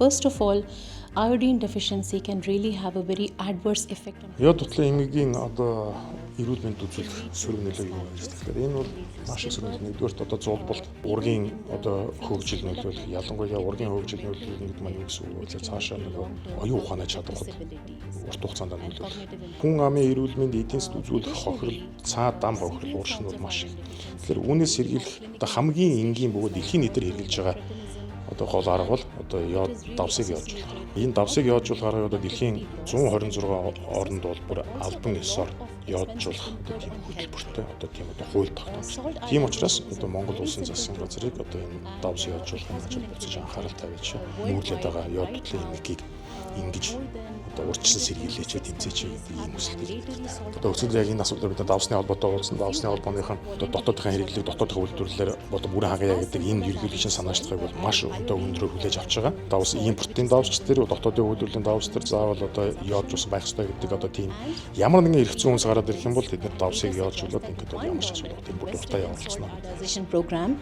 First of all, iodine deficiency can really have a very adverse effect on Яд дутлын эмгэгийн одоо эрүүл мэнд үзүүлэх сөрөг нөлөө юу вэ гэхээр энэ бол маш их сөрөг. Нэгдүгээрт одоо зулбал ургийн одоо хөгжил нөлөөлөх, ялангуяа ургийн хөгжил нөлөөлөх гэдэг маань юу гэсэн үг вэ? Цаашаа нөгөө оюун ухааны чадварт урт хугацаанд нөлөөлөх. Хүн амын эрүүл мэнд эдийн засгт үзүүлэх хохирол, цаа дам хохирол ууршин бол маш их. Тэгэхээр үүнээс сэргийлэх одоо хамгийн энгийн бөгөөд дэлхийн нийтээр хэрэгжилж байгаа одоо гол арга бол одоо яд давсыг яаж болох. Энэ давсыг яаж болохоор одоо дэлхийн 126 орнд бол бүр албан ёсоор яоджуулах одоо тийм хөтөлбөртэй одоо тийм одоо хууль тогтоомжтой. Тийм учраас одоо Монгол улсын засгийн газрыг одоо энэ давс яоджуулахын ажил буцаж анхаарал тавьж нүүрлээд байгаа яд дутлын эмгэгийг ингэж одоо урьдчилан сэргийлээч тэмцээч гэдэг ийм хүсэлтэй байна. Одоо өсөлт яг энэ асуудлаар бид давсны холбоотой уулзсан. Давсны холбооныхон одоо дотоодын хэрэглэг дотоодын үйлдвэрлэлээр одоо бүрэн хангая гэдэг энэ ерөнхийлөгчийн санаачлагыг бол маш одоо өндрөөр хүлээж авч байгаа. Давс импортын давсч тэр дотоодын үйлдвэрлэлийн давс тэр заавал одоо яоджуулсан байх ёстой гэдэг одоо тийм ямар нэгэн эрх зүйн үнс гараад ирэх юм бол тэд давсыг яоджуулаад ингээд ямар ч асуудал тийм бүр дуртай явуулсан. Program.